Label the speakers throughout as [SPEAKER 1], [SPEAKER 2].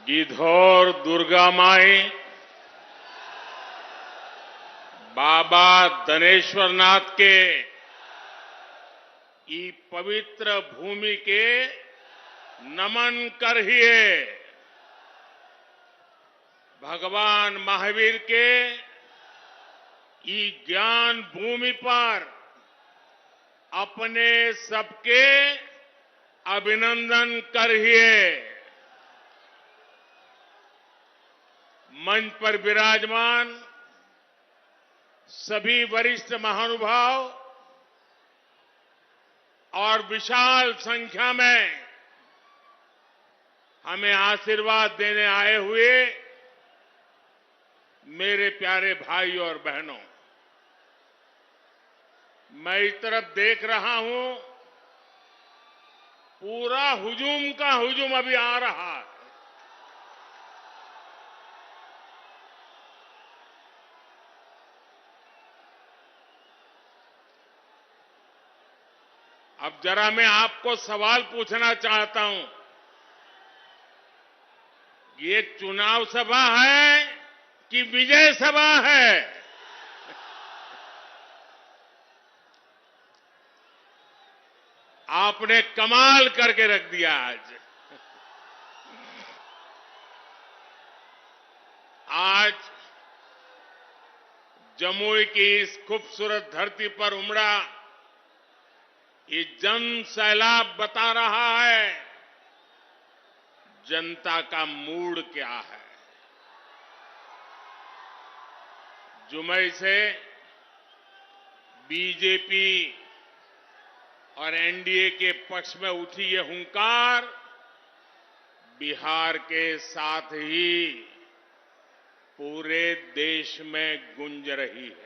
[SPEAKER 1] गिद्धौर दुर्गा माई, बाबा धनेश्वर नाथ के ई पवित्र भूमि के नमन करिए। भगवान महावीर के ई ज्ञान भूमि पर अपने सबके अभिनंदन करिए। मंच पर विराजमान सभी वरिष्ठ महानुभाव और विशाल संख्या में हमें आशीर्वाद देने आए हुए मेरे प्यारे भाई और बहनों, मैं इस तरफ देख रहा हूं, पूरा हुजूम का हुजूम अभी आ रहा है। अब जरा मैं आपको सवाल पूछना चाहता हूं, ये चुनाव सभा है कि विजय सभा है? आपने कमाल करके रख दिया आज। आज जमुई की इस खूबसूरत धरती पर उमड़ा ये जन सैलाब बता रहा है जनता का मूड क्या है। जुमई से बीजेपी और एनडीए के पक्ष में उठी ये हुंकार बिहार के साथ ही पूरे देश में गूंज रही है।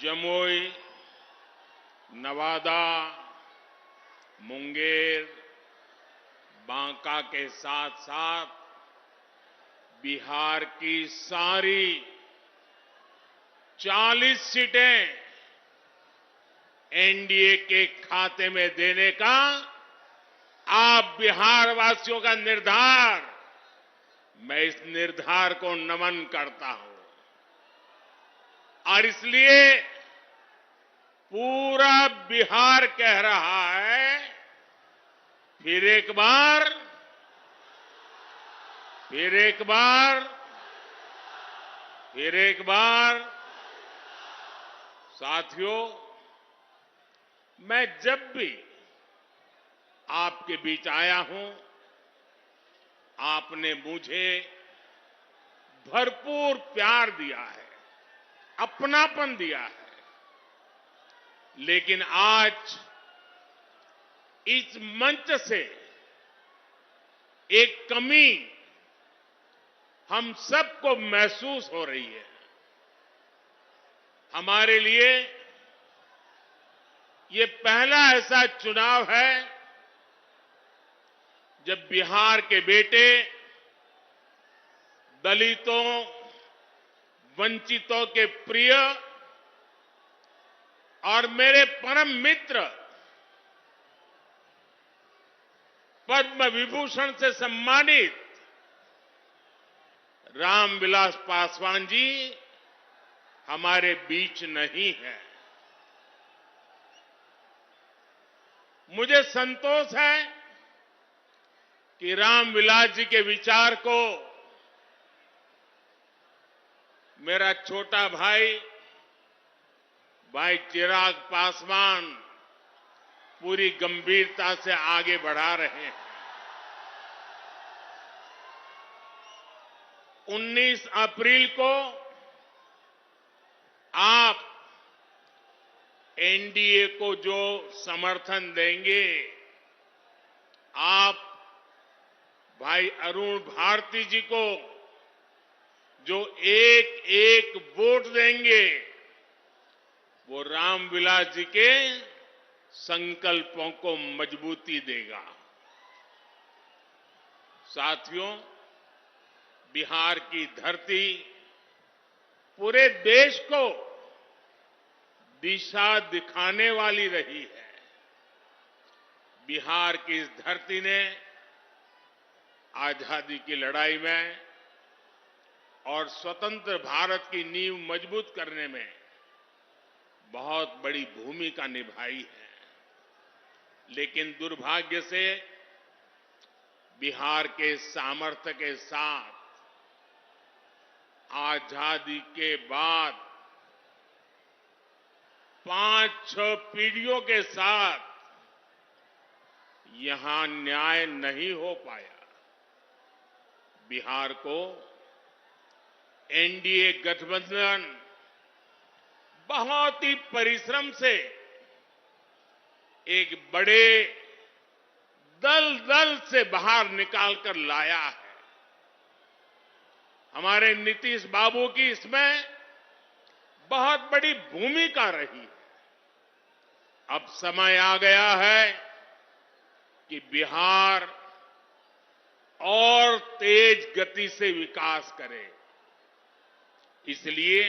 [SPEAKER 1] जमुई, नवादा, मुंगेर, बांका के साथ साथ बिहार की सारी 40 सीटें एनडीए के खाते में देने का आप बिहार वासियों का निर्धार, मैं इस निर्धार को नमन करता हूं। और इसलिए पूरा बिहार कह रहा है, फिर एक बार, फिर एक बार, फिर एक बार। साथियों, मैं जब भी आपके बीच आया हूं, आपने मुझे भरपूर प्यार दिया है, अपनापन दिया है। लेकिन आज इस मंच से एक कमी हम सबको महसूस हो रही है। हमारे लिए ये पहला ऐसा चुनाव है जब बिहार के बेटे दलितों, वंचितों के प्रिय और मेरे परम मित्र पद्म विभूषण से सम्मानित रामविलास पासवान जी हमारे बीच नहीं है। मुझे संतोष है कि रामविलास जी के विचार को मेरा छोटा भाई चिराग पासवान पूरी गंभीरता से आगे बढ़ा रहे हैं। 19 अप्रैल को आप एनडीए को जो समर्थन देंगे, आप भाई अरुण भारती जी को जो एक एक वोट देंगे, वो रामविलास जी के संकल्पों को मजबूती देगा। साथियों, बिहार की धरती पूरे देश को दिशा दिखाने वाली रही है। बिहार की इस धरती ने आजादी की लड़ाई में और स्वतंत्र भारत की नींव मजबूत करने में बहुत बड़ी भूमिका निभाई है। लेकिन दुर्भाग्य से बिहार के सामर्थ्य के साथ आजादी के बाद 5-6 पीढ़ियों के साथ यहां न्याय नहीं हो पाया। बिहार को एनडीए गठबंधन बहुत ही परिश्रम से एक बड़े दल से बाहर निकालकर लाया है। हमारे नीतीश बाबू की इसमें बहुत बड़ी भूमिका रही है। अब समय आ गया है कि बिहार और तेज गति से विकास करे। इसलिए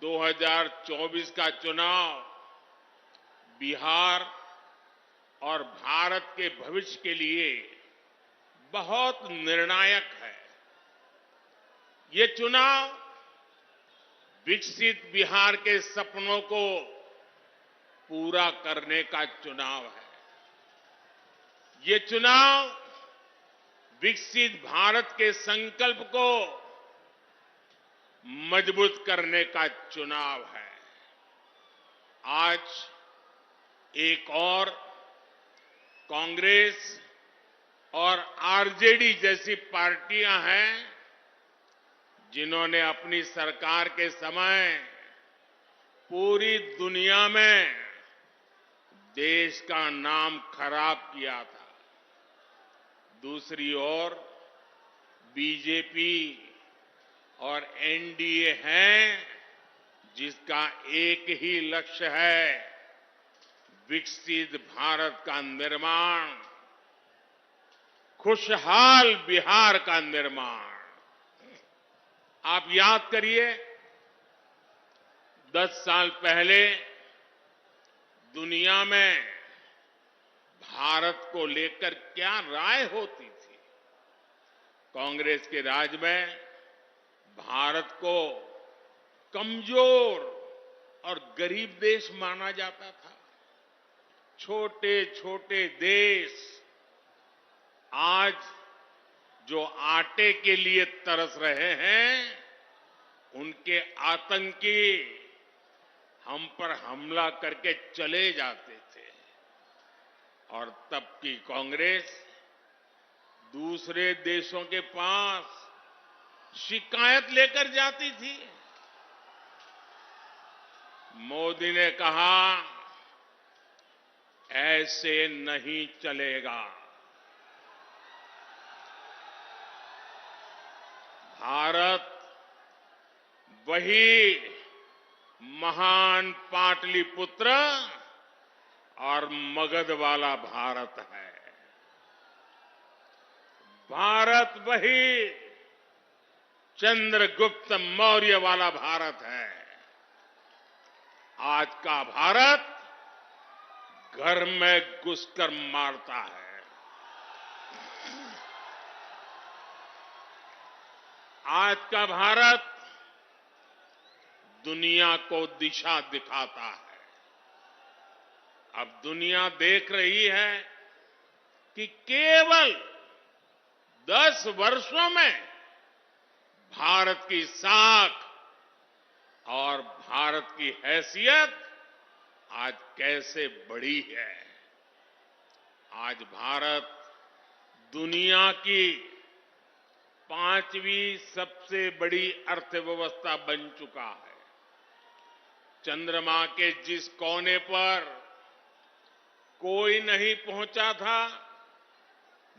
[SPEAKER 1] 2024 का चुनाव बिहार और भारत के भविष्य के लिए बहुत निर्णायक है। ये चुनाव विकसित बिहार के सपनों को पूरा करने का चुनाव है। ये चुनाव विकसित भारत के संकल्प को मजबूत करने का चुनाव है। आज एक और कांग्रेस और आरजेडी जैसी पार्टियां हैं जिन्होंने अपनी सरकार के समय पूरी दुनिया में देश का नाम खराब किया था। दूसरी ओर बीजेपी और एनडीए हैं जिसका एक ही लक्ष्य है, विकसित भारत का निर्माण, खुशहाल बिहार का निर्माण। आप याद करिए 10 साल पहले दुनिया में भारत को लेकर क्या राय होती थी। कांग्रेस के राज में भारत को कमजोर और गरीब देश माना जाता था। छोटे छोटे देश आज जो आटे के लिए तरस रहे हैं, उनके आतंकी हम पर हमला करके चले जाते थे। और तब की कांग्रेस दूसरे देशों के पास शिकायत लेकर जाती थी। मोदी ने कहा, ऐसे नहीं चलेगा। भारत वही महान पाटलिपुत्र और मगध वाला भारत है। भारत वही चंद्रगुप्त मौर्य वाला भारत है। आज का भारत घर में घुसकर मारता है। आज का भारत दुनिया को दिशा दिखाता है। अब दुनिया देख रही है कि केवल 10 वर्षों में भारत की साख और भारत की हैसियत आज कैसे बढ़ी है। आज भारत दुनिया की 5वीं सबसे बड़ी अर्थव्यवस्था बन चुका है। चंद्रमा के जिस कोने पर कोई नहीं पहुंचा था,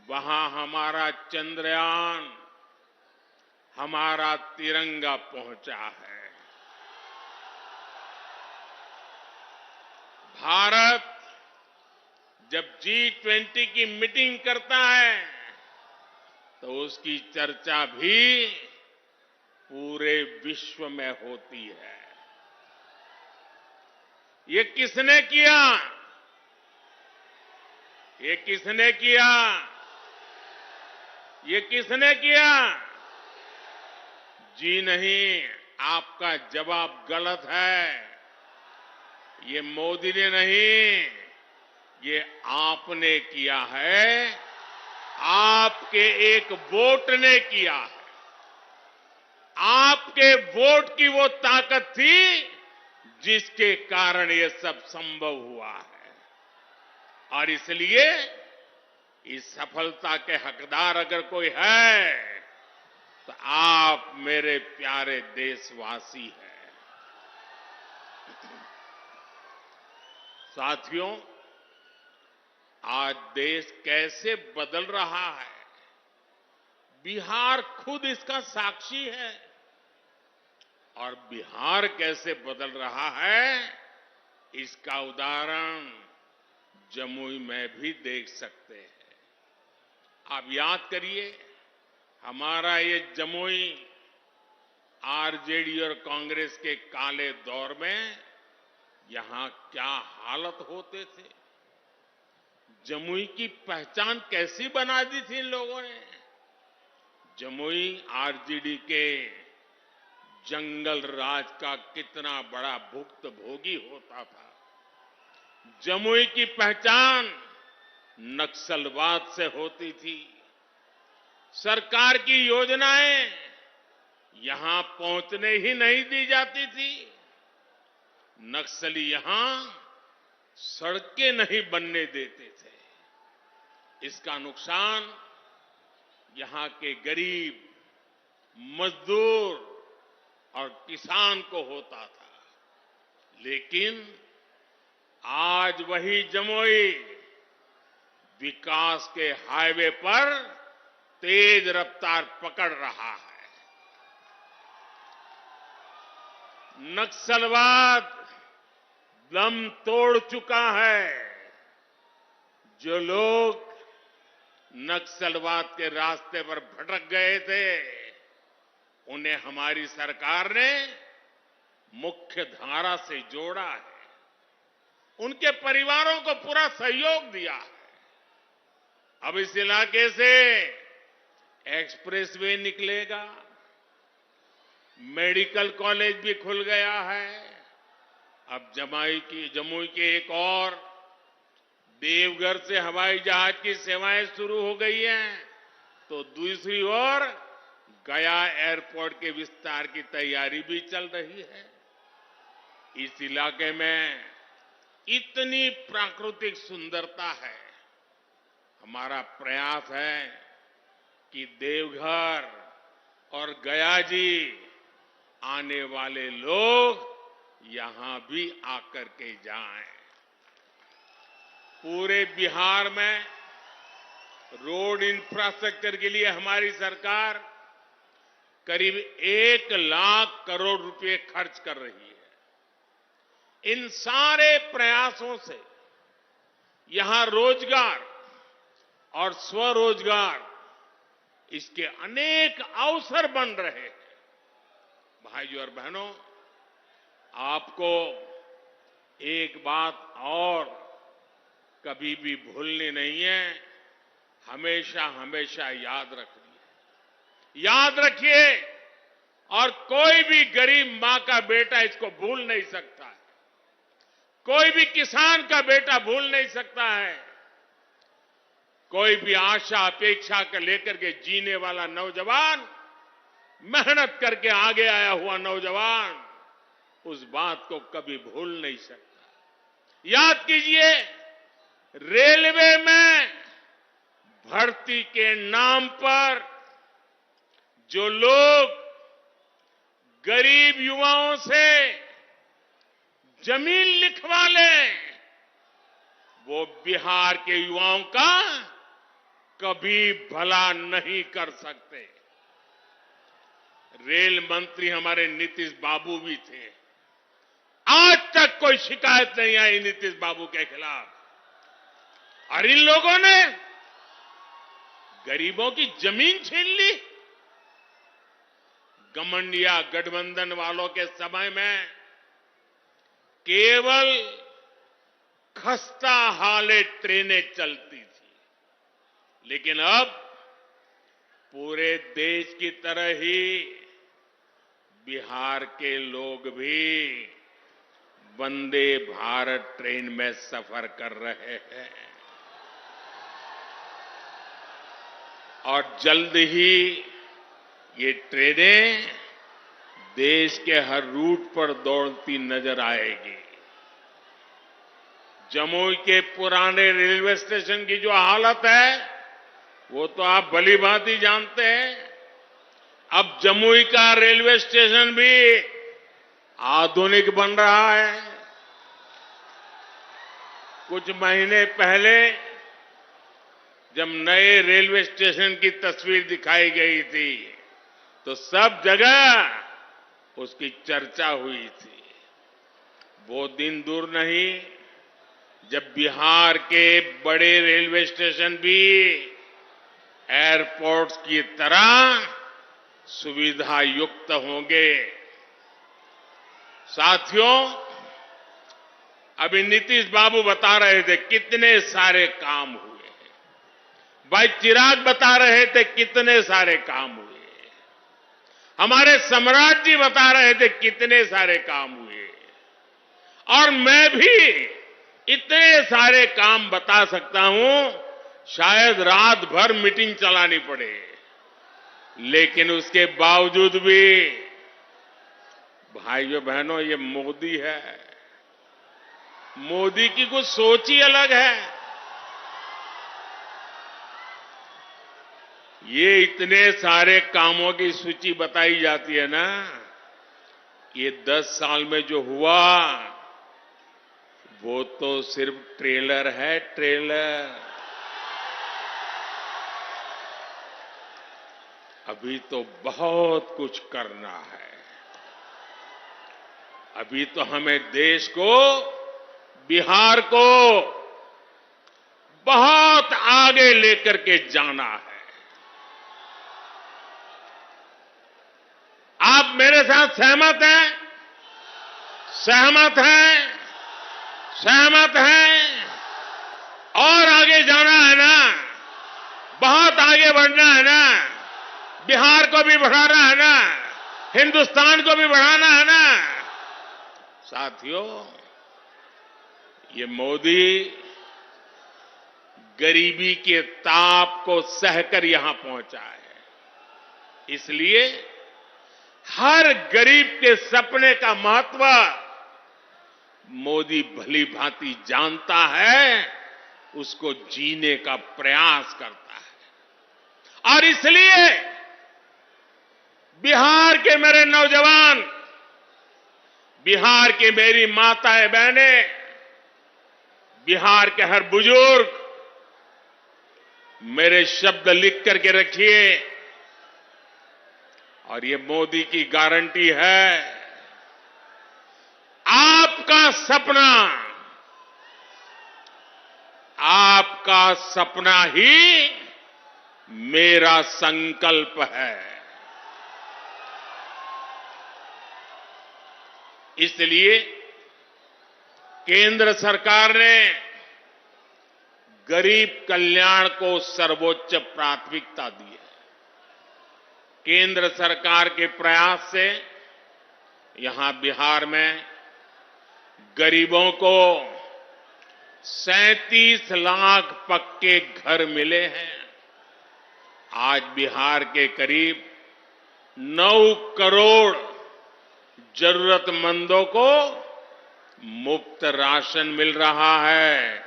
[SPEAKER 1] वहां हमारा चंद्रयान, हमारा तिरंगा पहुंचा है। भारत जब G20 की मीटिंग करता है तो उसकी चर्चा भी पूरे विश्व में होती है। ये किसने किया? ये किसने किया? ये किसने किया? जी नहीं, आपका जवाब गलत है। ये मोदी ने नहीं, ये आपने किया है। आपके एक वोट ने किया है। आपके वोट की वो ताकत थी जिसके कारण ये सब संभव हुआ है। और इसलिए इस सफलता के हकदार अगर कोई है तो आप मेरे प्यारे देशवासी हैं। साथियों, आज देश कैसे बदल रहा है, बिहार खुद इसका साक्षी है। और बिहार कैसे बदल रहा है, इसका उदाहरण जमुई में भी देख सकते हैं। आप याद करिए, हमारा ये जमुई आरजेडी और कांग्रेस के काले दौर में यहां क्या हालत होते थे। जमुई की पहचान कैसी बना दी थी इन लोगों ने। जमुई आरजेडी के जंगल राज का कितना बड़ा भुक्तभोगी होता था। जमुई की पहचान नक्सलवाद से होती थी। सरकार की योजनाएं यहां पहुंचने ही नहीं दी जाती थी। नक्सली यहां सड़कें नहीं बनने देते थे। इसका नुकसान यहां के गरीब, मजदूर और किसान को होता था। लेकिन आज वही जमुई विकास के हाईवे पर तेज रफ्तार पकड़ रहा है। नक्सलवाद दम तोड़ चुका है। जो लोग नक्सलवाद के रास्ते पर भटक गए थे, उन्हें हमारी सरकार ने मुख्य धारा से जोड़ा है। उनके परिवारों को पूरा सहयोग दिया है। अब इस इलाके से एक्सप्रेसवे निकलेगा, मेडिकल कॉलेज भी खुल गया है। अब जमुई के एक और देवघर से हवाई जहाज की सेवाएं शुरू हो गई हैं, तो दूसरी ओर गया एयरपोर्ट के विस्तार की तैयारी भी चल रही है। इस इलाके में इतनी प्राकृतिक सुंदरता है। हमारा प्रयास है कि देवघर और गया जी आने वाले लोग यहां भी आकर के जाएं। पूरे बिहार में रोड इंफ्रास्ट्रक्चर के लिए हमारी सरकार करीब 1 लाख करोड़ रुपए खर्च कर रही है। इन सारे प्रयासों से यहां रोजगार और स्वरोजगार, इसके अनेक अवसर बन रहे हैं। भाइयों और बहनों, आपको एक बात और कभी भी भूलनी नहीं है, हमेशा हमेशा याद रखनी है। याद रखिए, और कोई भी गरीब मां का बेटा इसको भूल नहीं सकता है। कोई भी किसान का बेटा भूल नहीं सकता है। कोई भी आशा अपेक्षा कर लेकर के जीने वाला नौजवान, मेहनत करके आगे आया हुआ नौजवान, उस बात को कभी भूल नहीं सकता। याद कीजिए, रेलवे में भर्ती के नाम पर जो लोग गरीब युवाओं से जमीन लिखवा लें, वो बिहार के युवाओं का कभी भला नहीं कर सकते। रेल मंत्री हमारे नीतीश बाबू भी थे। आज तक कोई शिकायत नहीं आई नीतीश बाबू के खिलाफ। और इन लोगों ने गरीबों की जमीन छीन ली। गठबंधन गठबंधन वालों के समय में केवल खस्ता हाले ट्रेनें चलती थी, लेकिन अब पूरे देश की तरह ही बिहार के लोग भी वंदे भारत ट्रेन में सफर कर रहे हैं और जल्द ही ये ट्रेनें देश के हर रूट पर दौड़ती नजर आएगी। जमुई के पुराने रेलवे स्टेशन की जो हालत है वो तो आप भली भांति जानते हैं। अब जमुई का रेलवे स्टेशन भी आधुनिक बन रहा है। कुछ महीने पहले जब नए रेलवे स्टेशन की तस्वीर दिखाई गई थी तो सब जगह उसकी चर्चा हुई थी। वो दिन दूर नहीं जब बिहार के बड़े रेलवे स्टेशन भी एयरपोर्ट्स की तरह सुविधा युक्त होंगे। साथियों, अभी नीतीश बाबू बता रहे थे कितने सारे काम हुए हैं। भाई चिराग बता रहे थे कितने सारे काम हुए। हमारे सम्राट जी बता रहे थे कितने सारे काम हुए। और मैं भी इतने सारे काम बता सकता हूं, शायद रात भर मीटिंग चलानी पड़े, लेकिन उसके बावजूद भी भाइयों बहनों ये मोदी है। मोदी की कुछ सोच ही अलग है। ये इतने सारे कामों की सूची बताई जाती है ना, ये 10 साल में जो हुआ वो तो सिर्फ ट्रेलर है, ट्रेलर। अभी तो बहुत कुछ करना है। अभी तो हमें देश को, बिहार को बहुत आगे लेकर के जाना है। आप मेरे साथ सहमत हैं? सहमत हैं? सहमत हैं? और आगे जाना है ना? बहुत आगे बढ़ना है ना? बिहार को भी बढ़ाना है ना? हिंदुस्तान को भी बढ़ाना है ना? साथियों, ये मोदी गरीबी के ताप को सहकर यहां पहुंचा है। इसलिए हर गरीब के सपने का महत्व मोदी भली भांति जानता है, उसको जीने का प्रयास करता है। और इसलिए बिहार के मेरे नौजवान, बिहार की मेरी माताएं बहनें, बिहार के हर बुजुर्ग, मेरे शब्द लिख करके रखिए। और ये मोदी की गारंटी है, आपका सपना, आपका सपना ही मेरा संकल्प है। इसलिए केंद्र सरकार ने गरीब कल्याण को सर्वोच्च प्राथमिकता दी है। केंद्र सरकार के प्रयास से यहां बिहार में गरीबों को 37 लाख पक्के घर मिले हैं। आज बिहार के करीब 9 करोड़ जरूरतमंदों को मुफ्त राशन मिल रहा है।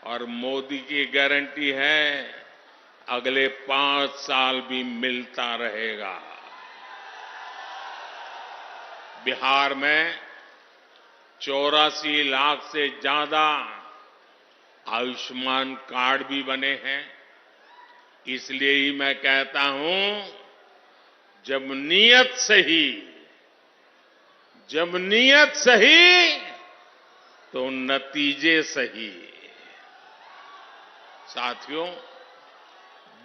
[SPEAKER 1] और मोदी की गारंटी है, अगले 5 साल भी मिलता रहेगा। बिहार में 84 लाख से ज्यादा आयुष्मान कार्ड भी बने हैं। इसलिए ही मैं कहता हूं, जब नीयत सही तो नतीजे सही। साथियों,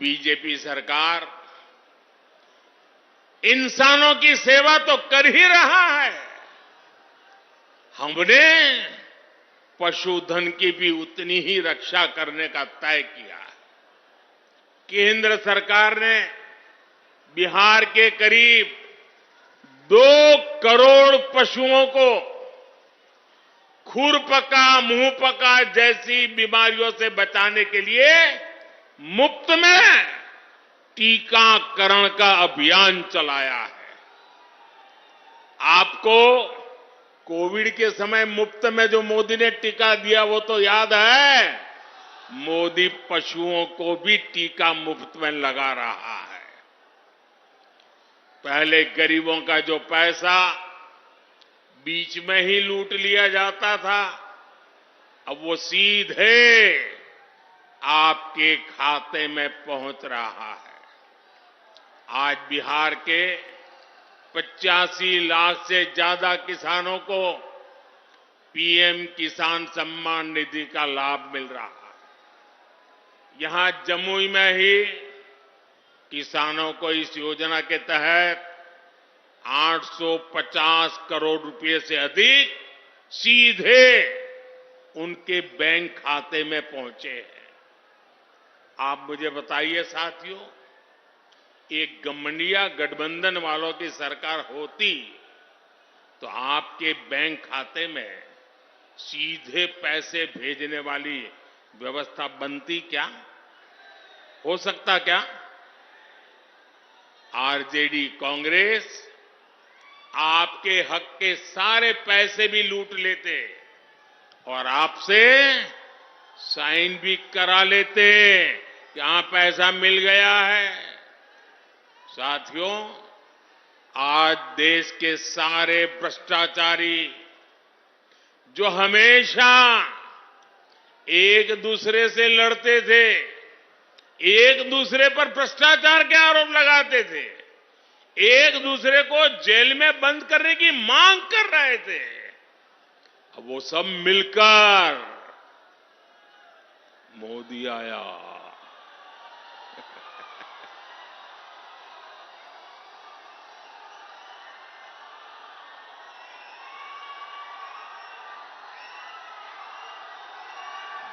[SPEAKER 1] बीजेपी सरकार इंसानों की सेवा तो कर ही रहा है। हमने पशुधन की भी उतनी ही रक्षा करने का तय किया है। केंद्र सरकार ने बिहार के करीब 2 करोड़ पशुओं को खुरपका, मुंहपका जैसी बीमारियों से बचाने के लिए मुफ्त में टीकाकरण का अभियान चलाया है। आपको कोविड के समय मुफ्त में जो मोदी ने टीका दिया वो तो याद है। मोदी पशुओं को भी टीका मुफ्त में लगा रहा है। पहले गरीबों का जो पैसा बीच में ही लूट लिया जाता था, अब वो सीधे आपके खाते में पहुंच रहा है। आज बिहार के 85 लाख से ज्यादा किसानों को पीएम किसान सम्मान निधि का लाभ मिल रहा है। यहां जमुई में ही किसानों को इस योजना के तहत 850 करोड़ रुपए से अधिक सीधे उनके बैंक खाते में पहुंचे हैं। आप मुझे बताइए साथियों, एक गठबंधन गठबंधन वालों की सरकार होती तो आपके बैंक खाते में सीधे पैसे भेजने वाली व्यवस्था बनती क्या? हो सकता क्या? आरजेडी कांग्रेस आपके हक के सारे पैसे भी लूट लेते और आपसे साइन भी करा लेते कि हां पैसा मिल गया है। साथियों, आज देश के सारे भ्रष्टाचारी जो हमेशा एक दूसरे से लड़ते थे, एक दूसरे पर भ्रष्टाचार के आरोप लगाते थे, एक दूसरे को जेल में बंद करने की मांग कर रहे थे, अब वो सब मिलकर मोदी आया।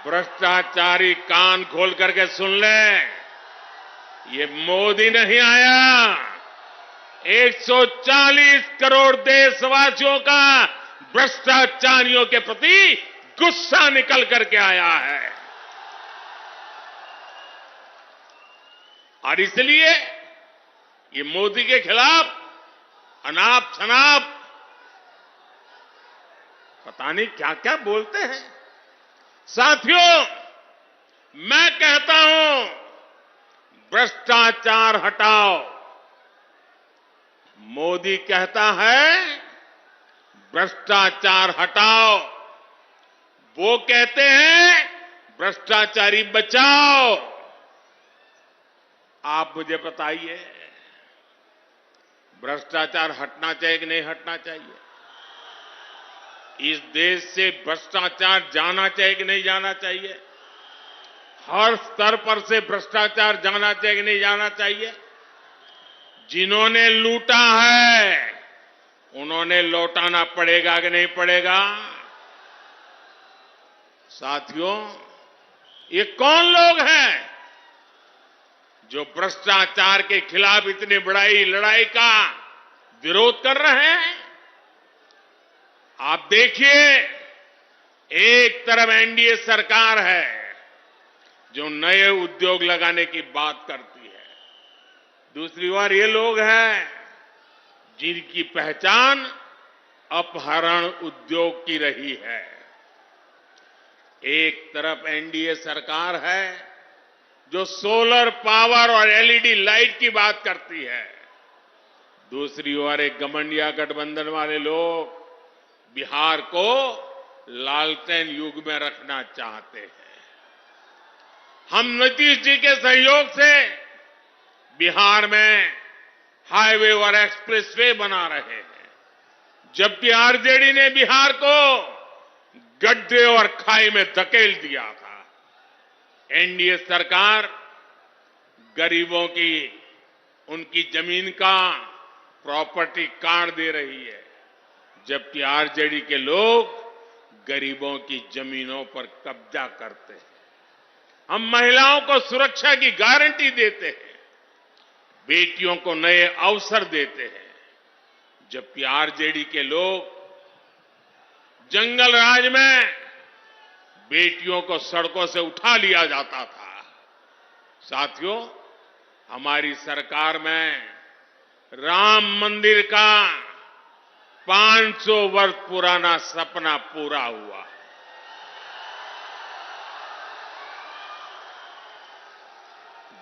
[SPEAKER 1] भ्रष्टाचारी कान खोल करके सुन ले, ये मोदी नहीं आया, 140 करोड़ देशवासियों का भ्रष्टाचारियों के प्रति गुस्सा निकल करके आया है। और इसलिए ये मोदी के खिलाफ अनाप शनाप पता नहीं क्या क्या बोलते हैं। साथियों, मैं कहता हूं भ्रष्टाचार हटाओ। मोदी कहता है भ्रष्टाचार हटाओ, वो कहते हैं भ्रष्टाचारी बचाओ। आप मुझे बताइए, भ्रष्टाचार हटना चाहिए कि नहीं हटना चाहिए? इस देश से भ्रष्टाचार जाना चाहिए कि नहीं जाना चाहिए? हर स्तर पर से भ्रष्टाचार जाना चाहिए कि नहीं जाना चाहिए? जिन्होंने लूटा है उन्होंने लौटाना पड़ेगा कि नहीं पड़ेगा? साथियों, ये कौन लोग हैं जो भ्रष्टाचार के खिलाफ इतनी बड़ी लड़ाई का विरोध कर रहे हैं? आप देखिए, एक तरफ एनडीए सरकार है जो नए उद्योग लगाने की बात करती है, दूसरी ओर ये लोग हैं जिनकी पहचान अपहरण उद्योग की रही है। एक तरफ एनडीए सरकार है जो सोलर पावर और एलईडी लाइट की बात करती है, दूसरी ओर एक गठबंधन गठबंधन वाले लोग बिहार को लालटेन युग में रखना चाहते हैं। हम नीतीश जी के सहयोग से बिहार में हाईवे और एक्सप्रेसवे बना रहे हैं, जबकि आरजेडी ने बिहार को गड्ढे और खाई में धकेल दिया था। एनडीए सरकार गरीबों की उनकी जमीन का प्रॉपर्टी कार्ड दे रही है, जबकि आरजेडी के लोग गरीबों की जमीनों पर कब्जा करते हैं। हम महिलाओं को सुरक्षा की गारंटी देते हैं, बेटियों को नए अवसर देते हैं। जबकि आरजेडी के लोग जंगल राज में बेटियों को सड़कों से उठा लिया जाता था। साथियों, हमारी सरकार में राम मंदिर का 500 वर्ष पुराना सपना पूरा हुआ।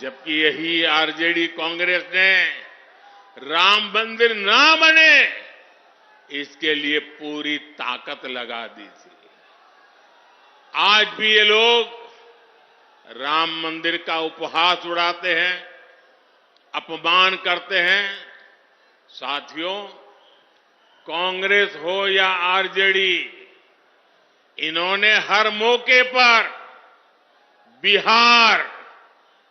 [SPEAKER 1] जबकि यही आरजेडी कांग्रेस ने राम मंदिर ना बने इसके लिए पूरी ताकत लगा दी थी। आज भी ये लोग राम मंदिर का उपहास उड़ाते हैं, अपमान करते हैं। साथियों, कांग्रेस हो या आरजेडी, इन्होंने हर मौके पर बिहार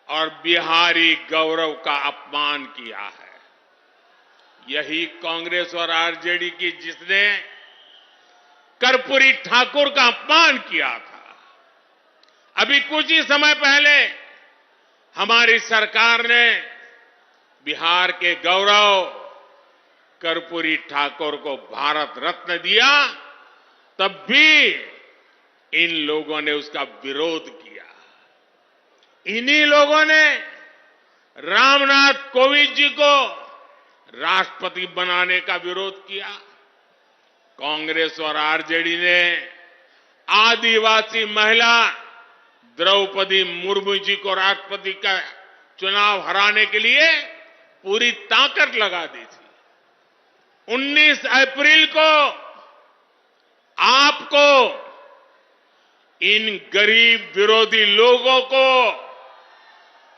[SPEAKER 1] और बिहारी गौरव का अपमान किया है। यही कांग्रेस और आरजेडी की जिसने कर्पूरी ठाकुर का अपमान किया था। अभी कुछ ही समय पहले हमारी सरकार ने बिहार के गौरव कर्पूरी ठाकुर को भारत रत्न दिया, तब भी इन लोगों ने उसका विरोध किया। इन्हीं लोगों ने रामनाथ कोविंद जी को राष्ट्रपति बनाने का विरोध किया। कांग्रेस और आरजेडी ने आदिवासी महिला द्रौपदी मुर्मू जी को राष्ट्रपति का चुनाव हराने के लिए पूरी ताकत लगा दी थी। 19 अप्रैल को आपको इन गरीब विरोधी लोगों को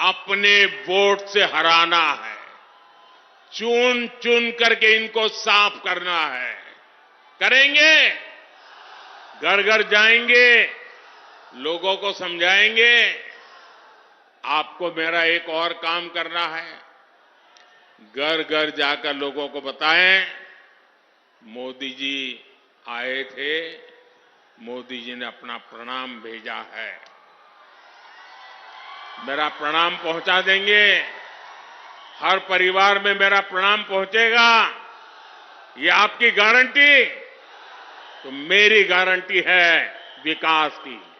[SPEAKER 1] अपने वोट से हराना है। चुन चुन करके इनको साफ करना है। करेंगे, घर घर जाएंगे, लोगों को समझाएंगे। आपको मेरा एक और काम करना है, घर घर जाकर लोगों को बताएं, मोदी जी आए थे, मोदी जी ने अपना प्रणाम भेजा है। मेरा प्रणाम पहुंचा देंगे, हर परिवार में मेरा प्रणाम पहुंचेगा। ये आपकी गारंटी, तो मेरी गारंटी है विकास की।